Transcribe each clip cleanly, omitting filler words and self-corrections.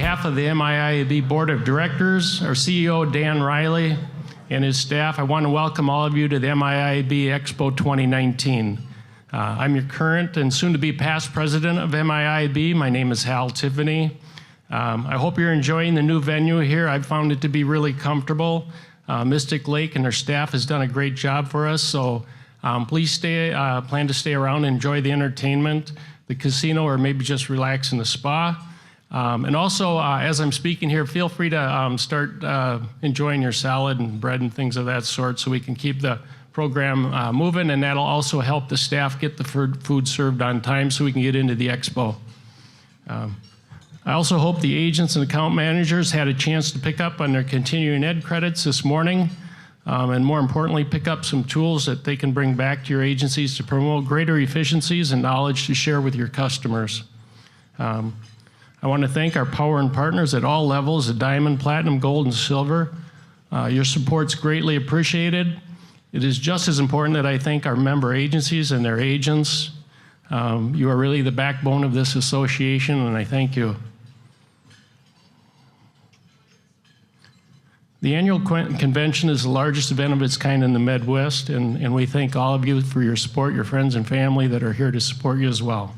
behalf of the MIIAB Board of Directors, our CEO, Dan Riley, and his staff, I want to welcome all of you to the MIIAB EXPO 2019. I'm your current and soon-to-be past president of MIIAB. My name is Hal Tiffany. I hope you're enjoying the new venue here. I've found it to be really comfortable. Mystic Lake and their staff has done a great job for us, so please plan to stay around and enjoy the entertainment, the casino, or maybe just relax in the spa. And also, as I'm speaking here, feel free to start enjoying your salad and bread and things of that sort so we can keep the program moving, and that'll also help the staff get the food served on time so we can get into the expo. I also hope the agents and account managers had a chance to pick up on their continuing ed credits this morning, and more importantly, pick up some tools that they can bring back to your agencies to promote greater efficiencies and knowledge to share with your customers. I want to thank our power and partners at all levels, at Diamond, Platinum, Gold, and Silver. Your support's greatly appreciated. It is just as important that I thank our member agencies and their agents. You are really the backbone of this association, and I thank you. The annual convention is the largest event of its kind in the Midwest, and we thank all of you for your support, your friends and family that are here to support you as well.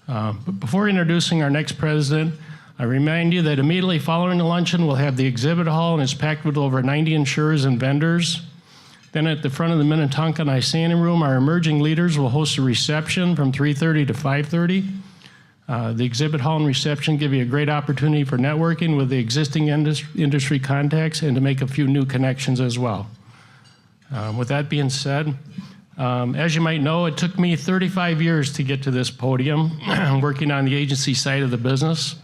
But before introducing our next president, I remind you that immediately following the luncheon, we'll have the exhibit hall, and it's packed with over 90 insurers and vendors. Then at the front of the Minnetonka and Isani room, our emerging leaders will host a reception from 3:30 to 5:30. The exhibit hall and reception give you a great opportunity for networking with the existing industry contacts and to make a few new connections as well. With that being said, as you might know, it took me 35 years to get to this podium, working on the agency side of the business.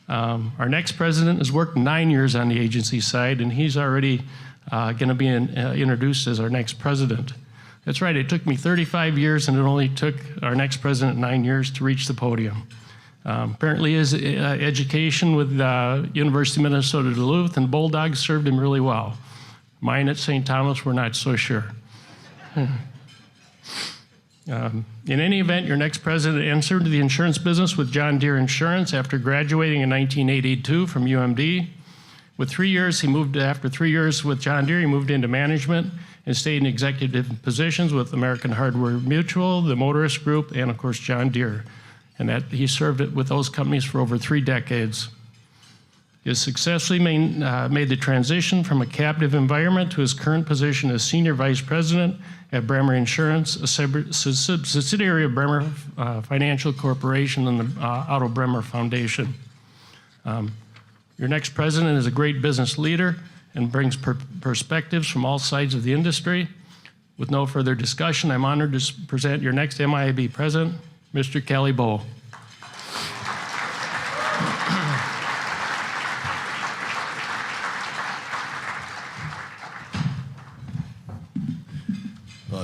Our next president has worked 9 years on the agency side, and he's already going to be introduced as our next president. That's right, it took me 35 years, and it only took our next president 9 years to reach the podium. Apparently his education with University of Minnesota Duluth and Bulldogs served him really well. Mine at St. Thomas, we're not so sure. In any event, your next president entered the insurance business with John Deere Insurance after graduating in 1982 from UMD. With 3 years, after 3 years with John Deere, he moved into management and stayed in executive positions with American Hardware Mutual, the Motorist Group, and of course, John Deere. And he served with those companies for over 3 decades. He has successfully made the transition from a captive environment to his current position as Senior Vice President at Bremer Insurance, a subsidiary of Bremer Financial Corporation and the Otto Bremer Foundation. Your next president is a great business leader and brings perspectives from all sides of the industry. With no further discussion, I'm honored to present your next MIAB president, Mr. Kelly Bowe.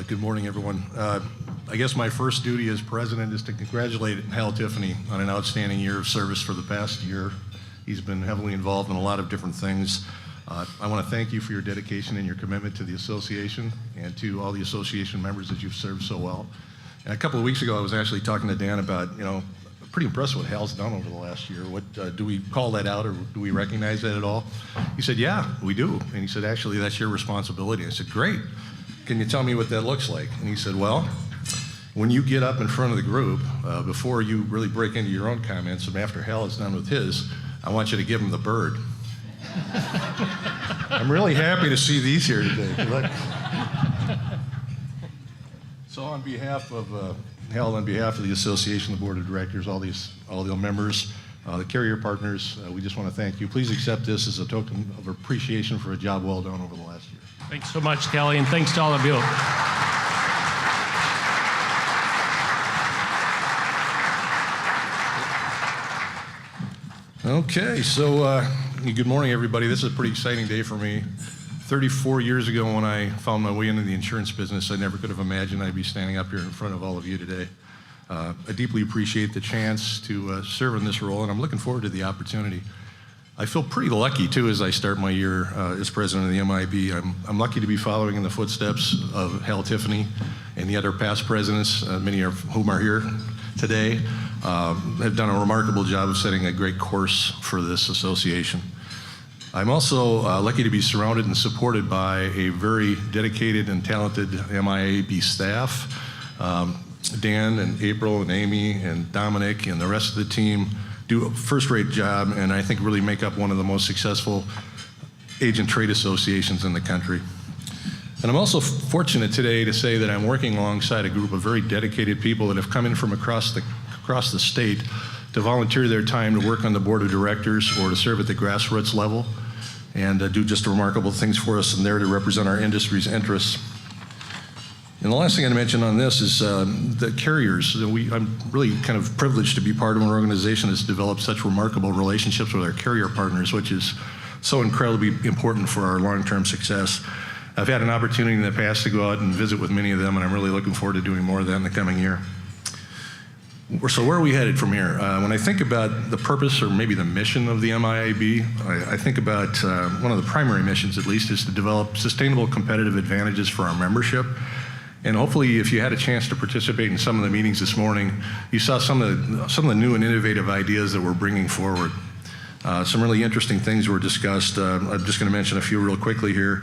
Good morning, everyone. I guess my first duty as president is to congratulate Hal Tiffany on an outstanding year of service for the past year. He's been heavily involved in a lot of different things. I want to thank you for your dedication and your commitment to the association and to all the association members that you've served so well. And a couple of weeks ago, I was actually talking to Dan about, I'm pretty impressed with what Hal's done over the last year. Do we call that out, or do we recognize that at all? He said, yeah, we do. And he said, actually, that's your responsibility. I said, great. Can you tell me what that looks like? And he said, well, when you get up in front of the group, before you really break into your own comments, and after Hal is done with his, I want you to give him the bird. I'm really happy to see these here today. So on behalf of Hal, on behalf of the association, the board of directors, all the members, the carrier partners, we just want to thank you. Please accept this as a token of appreciation for a job well done over the last year. Thanks so much, Kelly, and thanks to all of you. Okay, so good morning, everybody. This is a pretty exciting day for me. 34 years ago, when I found my way into the insurance business, I never could have imagined I'd be standing up here in front of all of you today. I deeply appreciate the chance to serve in this role, and I'm looking forward to the opportunity. I feel pretty lucky, too, as I start my year as president of the MIB. I'm lucky to be following in the footsteps of Hal Tiffany and the other past presidents, many of whom are here today. have done a remarkable job of setting a great course for this association. I'm also lucky to be surrounded and supported by a very dedicated and talented MIAB staff. Dan and April and Amy and Dominic and the rest of the team do a first-rate job, and I think really make up one of the most successful agent trade associations in the country. And I'm also fortunate today to say that I'm working alongside a group of very dedicated people that have come in from across the state to volunteer their time to work on the board of directors or to serve at the grassroots level and do just remarkable things for us and there to represent our industry's interests. And the last thing I'd mention on this is the carriers. I'm really kind of privileged to be part of an organization that's developed such remarkable relationships with our carrier partners, which is so incredibly important for our long-term success. I've had an opportunity in the past to go out and visit with many of them, and I'm really looking forward to doing more of that in the coming year. So where are we headed from here? When I think about the purpose or maybe the mission of the MIIAB, I think about one of the primary missions, at least, is to develop sustainable competitive advantages for our membership. And hopefully, if you had a chance to participate in some of the meetings this morning, you saw some of the new and innovative ideas that we're bringing forward. Some really interesting things were discussed. I'm just going to mention a few real quickly here.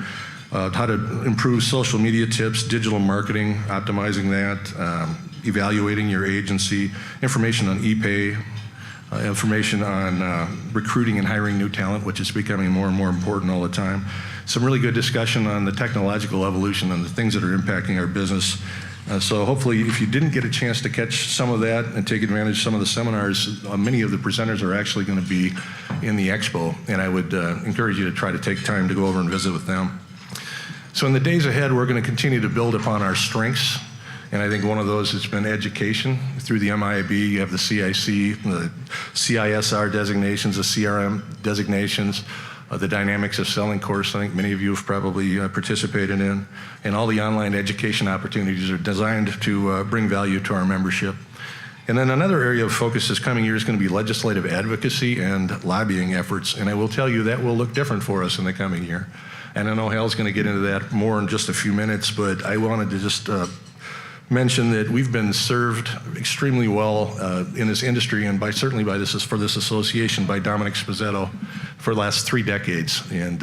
How to improve social media tips, digital marketing, optimizing that, evaluating your agency, information on ePay, information on recruiting and hiring new talent, which is becoming more and more important all the time. Some really good discussion on the technological evolution and the things that are impacting our business. So hopefully, if you didn't get a chance to catch some of that and take advantage of some of the seminars, many of the presenters are actually going to be in the Expo, and I would encourage you to try to take time to go over and visit with them. So in the days ahead, we're going to continue to build upon our strengths, and I think one of those has been education. Through the MIAB, you have the CIC, the CISR designations, the CRM designations, the Dynamics of Selling course I think many of you have probably participated in, and all the online education opportunities are designed to bring value to our membership. And then another area of focus this coming year is going to be legislative advocacy and lobbying efforts, and I will tell you that will look different for us in the coming year. And I know Hal's going to get into that more in just a few minutes, but I wanted to just mention that we've been served extremely well in this industry and certainly by this association by Dominic Spazzetto for the last 3 decades. And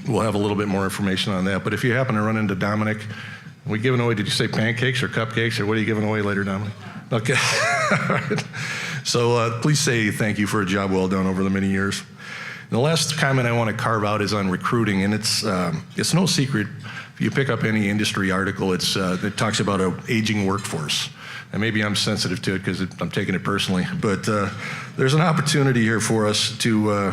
we'll have a little bit more information on that. But if you happen to run into Dominic, are we giving away, did you say pancakes or cupcakes, or what are you giving away later, Dominic? Okay. All right. So please say thank you for a job well done over the many years. And the last comment I want to carve out is on recruiting, and it's no secret. If you pick up any industry article, it talks about an aging workforce. And maybe I'm sensitive to it because I'm taking it personally, but there's an opportunity here for us to,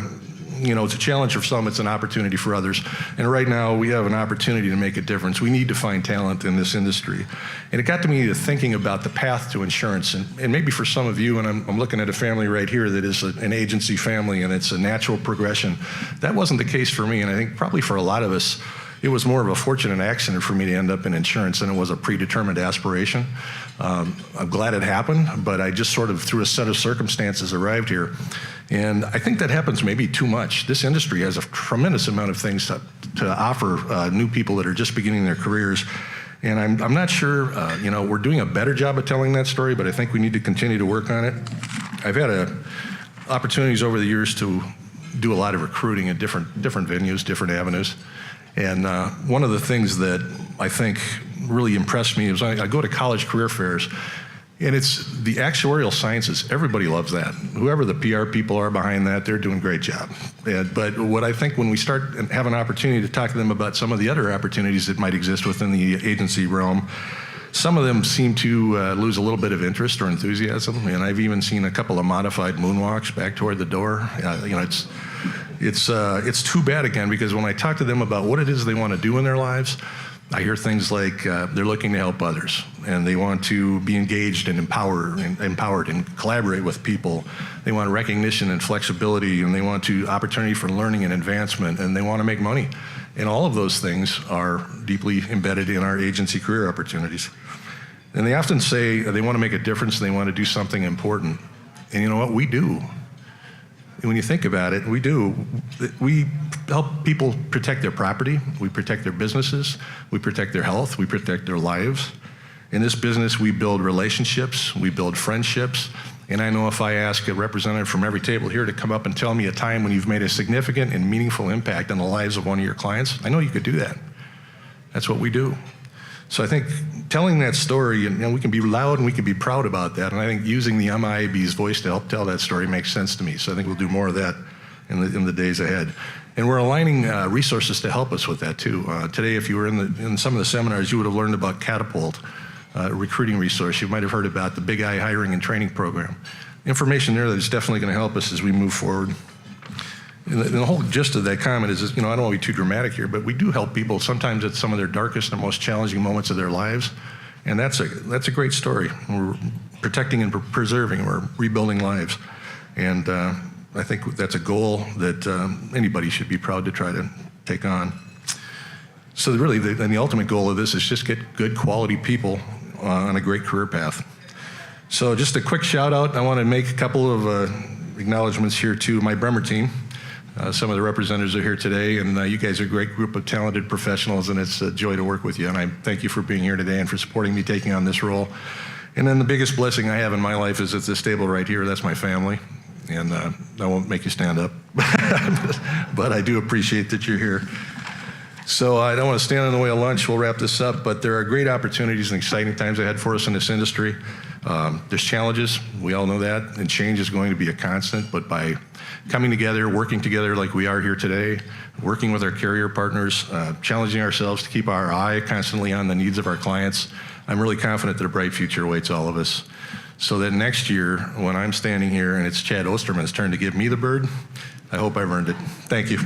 it's a challenge for some, it's an opportunity for others. And right now we have an opportunity to make a difference. We need to find talent in this industry. And it got to me to thinking about the path to insurance. And maybe for some of you, and I'm looking at a family right here that is an agency family and it's a natural progression. That wasn't the case for me, and I think probably for a lot of us, it was more of a fortunate accident for me to end up in insurance than it was a predetermined aspiration. I'm glad it happened, but I just sort of, through a set of circumstances, arrived here. And I think that happens maybe too much. This industry has a tremendous amount of things to offer new people that are just beginning their careers. And I'm not sure, we're doing a better job of telling that story, but I think we need to continue to work on it. I've had opportunities over the years to do a lot of recruiting at different venues, different avenues. And one of the things that I think really impressed me is I go to college career fairs, and it's the actuarial sciences. Everybody loves that. Whoever the PR people are behind that, they're doing a great job. But what I think when we start and have an opportunity to talk to them about some of the other opportunities that might exist within the agency realm, some of them seem to lose a little bit of interest or enthusiasm. And I've even seen a couple of modified moonwalks back toward the door. It's too bad again, because when I talk to them about what it is they want to do in their lives, I hear things like they're looking to help others, and they want to be engaged and empowered and collaborate with people. They want recognition and flexibility, and they want opportunity for learning and advancement, and they want to make money. And all of those things are deeply embedded in our agency career opportunities. And they often say they want to make a difference, and they want to do something important. And you know what? We do. When you think about it, we do. We help people protect their property, we protect their businesses, we protect their health, we protect their lives. In this business, we build relationships, we build friendships, And I know if I ask a representative from every table here to come up and tell me a time when you've made a significant and meaningful impact on the lives of one of your clients, I know you could do that. That's what we do. So I think telling that story, and we can be loud and we can be proud about that, and I think using the MIIAB's voice to help tell that story makes sense to me. So I think we'll do more of that in the days ahead. And we're aligning resources to help us with that too. Today, if you were in some of the seminars, you would have learned about Catapult, a recruiting resource. You might have heard about the Big I hiring and training program. Information there that is definitely going to help us as we move forward. And the whole gist of that comment is, I don't want to be too dramatic here, but we do help people sometimes at some of their darkest and most challenging moments of their lives. And that's a great story. We're protecting and preserving, we're rebuilding lives. And I think that's a goal that anybody should be proud to try to take on. So really, the ultimate goal of this is just get good quality people on a great career path. So just a quick shout out. I want to make a couple of acknowledgments here to my Bremer team. Some of the representatives are here today, and you guys are a great group of talented professionals, and it's a joy to work with you. And I thank you for being here today and for supporting me taking on this role. And then the biggest blessing I have in my life is at this table right here. That's my family. And I won't make you stand up, but I do appreciate that you're here. So I don't want to stand in the way of lunch. We'll wrap this up, but there are great opportunities and exciting times ahead for us in this industry. There's challenges, we all know that, and change is going to be a constant, but by coming together, working together like we are here today, working with our carrier partners, challenging ourselves to keep our eye constantly on the needs of our clients, I'm really confident that a bright future awaits all of us. So that next year, when I'm standing here and it's Chad Osterman's turn to give me the bird, I hope I've earned it. Thank you.